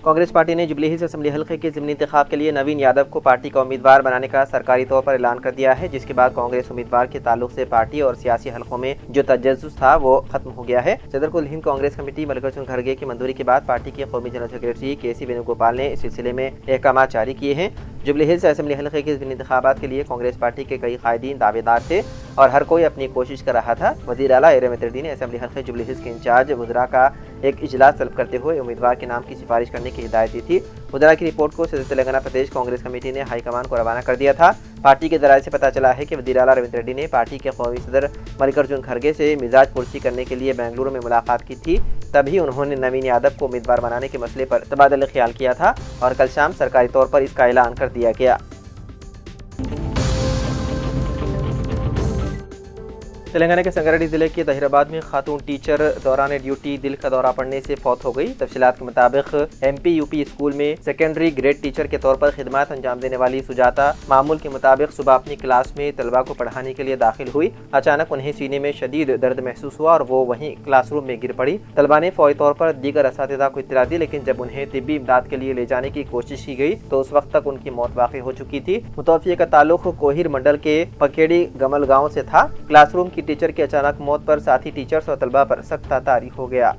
Congress party ने jubilee hills assembly हल्के के ज़िमनी इंतखाब के लिए नवीन यादव को पार्टी का उम्मीदवार बनाने का सरकारी तौर पर ऐलान कर दिया है, जिसके बाद कांग्रेस उम्मीदवार के ताल्लुक से पार्टी और सियासी हलकों में जो तजस्सुस था वो खत्म हो गया है। सदर कुल हिंद कांग्रेस कमेटी मल्लिकार्जुन खड़गे की मंजूरी के बाद पार्टी के कौमी जनरल सेक्रेटरी के.सी. वेणुगोपाल ने इस सिलसिले में अहकाम जारी किए हैं। जुबली हिल्स असेंबली हल्के के ज़िमनी इंतखाबात के लिए कांग्रेस पार्टी के कई कायदीन दावेदार थे और हर कोई अपनी कोशिश कर रहा था। वज़ीर आला रहमत रेड्डी ने असेंबली हल्के जुबली हिल्स के इंचार्ज वज़रा का एक इजलास तलब करते हुए उम्मीदवार के नाम की सिफारिश करने की हिदायत दी थी। वज़रा की रिपोर्ट को सदर तेलंगाना प्रदेश कांग्रेस कमेटी ने हाईकमान को रवाना कर दिया था। पार्टी के ज़राए से पता चला है कि वज़ीर आला रहमत रेड्डी ने पार्टी के कौमी सदर मल्लिकार्जुन खड़गे से मिजाज पुरसी करने के लिए बेंगलुरु में मुलाकात की थी। तभी उन्होंने नवीन यादव को उम्मीदवार बनाने के मसले पर तबादला ख्याल किया था और कल शाम सरकारी तौर पर इसका ऐलान कर दिया गया। तेलंगाना के संगारेड्डी जिले के तहिराबाद में खातून टीचर दौरान ड्यूटी दिल का दौरा पड़ने से फौत हो गई। तफसीलात के मुताबिक MP UP स्कूल में सेकेंडरी ग्रेड टीचर के तौर पर खिदमत अंजाम देने वाली सुजाता मामूल के मुताबिक सुबह अपनी क्लास में तलबा को पढ़ाने के लिए दाखिल हुई। अचानक उन्हें सीने में शदीद दर्द महसूस हुआ और वो वहीं क्लासरूम में गिर पड़ी। तलबा ने फौरी तौर पर दीगर असातिज़ा को इत्तला दी, लेकिन जब उन्हें तिब्बी इमदाद के लिए ले जाने की कोशिश की गई तो उस वक्त तक उनकी मौत वाक़ई हो चुकी थी। मुतवफ़्फ़ी का ताल्लुक कोहिर मंडल के पकेड़ी गमल गाँव से था। क्लासरूम की टीचर की अचानक मौत पर साथी टीचर्स और तलबा पर सख्त तारी हो गया।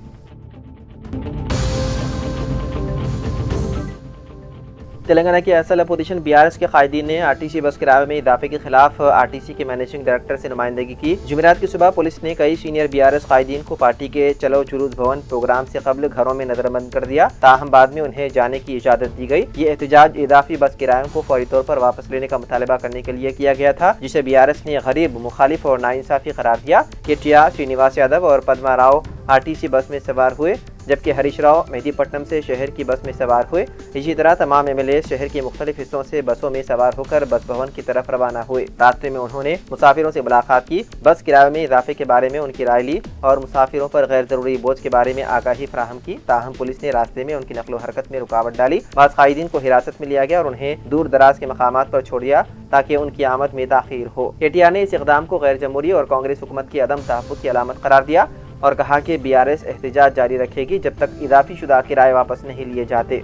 तेलंगाना की असल अपोजिशन BRS के कायदीन ने RTC बस किराए में इजाफे के खिलाफ RTC के मैनेजिंग डायरेक्टर से नुमाइंदगी की। जुमेरात की सुबह पुलिस ने कई सीनियर BRS कायदीन को पार्टी के चलो जुलूस भवन प्रोग्राम से कबल घरों में नजरबंद कर दिया, ताहम बाद में उन्हें जाने की इजाजत दी गई। ये एहतजाज इजाफी बस किरायों को फौरी तौर पर वापस लेने का मुतालबा करने के लिए किया गया था, जिसे BRS ने गरीब, मुखालिफ और नाइंसाफी करार दिया। केटिया श्रीनिवास यादव और पद्मा राव RTC बस में सवार हुए, जबकि हरीश राव मेहदीपट्टनम से शहर की बस में सवार हुए। इसी तरह तमाम MLA शहर के मुख्तलिफ हिस्सों से बसों में सवार होकर बस भवन की तरफ रवाना हुए। रास्ते में उन्होंने मुसाफिरों से मुलाकात की, बस किराए में इजाफे के बारे में उनकी राय ली और मुसाफिरों पर गैर जरूरी बोझ के बारे में आगाही फराहम की। ताहम पुलिस ने रास्ते में उनकी नकलो हरकत में रुकावट डाली। बाद कायदीन को हिरासत में लिया गया और उन्हें दूर दराज के मकामात पर छोड़ दिया ताकि उनकी आमद में ताखीर हो। केटिया ने इस इक़दाम को गैर जमहूरी और कांग्रेस हुकूमत की अदम तहफ़्फ़ुज़ की अलामत करार दिया और कहा कि BRS एहतजाज जारी रखेगी जब तक इजाफी शुदा किराए वापस नहीं लिए जाते।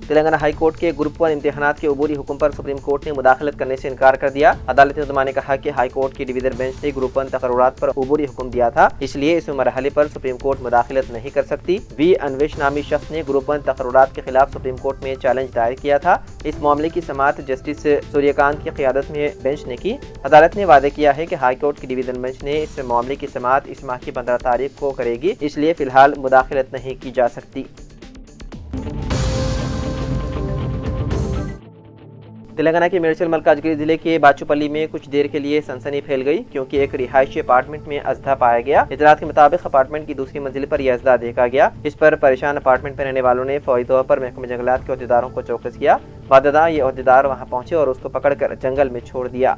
तेलंगाना हाई कोर्ट के ग्रुप 1 इम्तिहानात के अबूरी हुक्म पर सुप्रीम कोर्ट ने मुदाखलत करने से इनकार कर दिया। अदालत उज़्मा ने कहा कि हाई कोर्ट की डिवीजन बेंच ने ग्रुप 1 तकर्रुरात पर अबूरी हुक्म दिया था, इसलिए इस मरहले पर सुप्रीम कोर्ट मुदाखलत नहीं कर सकती। V. अनवेश नामी शख्स ने ग्रुप 1 तकर्रुरात के खिलाफ सुप्रीम कोर्ट में चैलेंज दायर किया था। इस मामले की समाअत जस्टिस सूर्यकांत की क़ियादत में बेंच ने की। अदालत ने वादे किया है कि हाई कोर्ट की डिवीजन बेंच ने इस मामले की समाअत इस माह की 15 तारीख को करेगी, इसलिए फिलहाल मुदाखलत नहीं की जा सकती। तेलंगाना के मेडचल मल्काजगिरी जिले के बाचूपल्ली में कुछ देर के लिए सनसनी फैल गई, क्योंकि एक रिहायशी अपार्टमेंट में अजदा पाया गया। इतलात के मुताबिक अपार्टमेंट की दूसरी मंजिल पर यह अजदा देखा गया। इस पर परेशान अपार्टमेंट में रहने वालों ने फौरी तौर पर महकमे जंगलात के अहदेदारों को चौकस किया। बाद ये अहदेदार वहां पहुंचे और उसको पकड़कर जंगल में छोड़ दिया।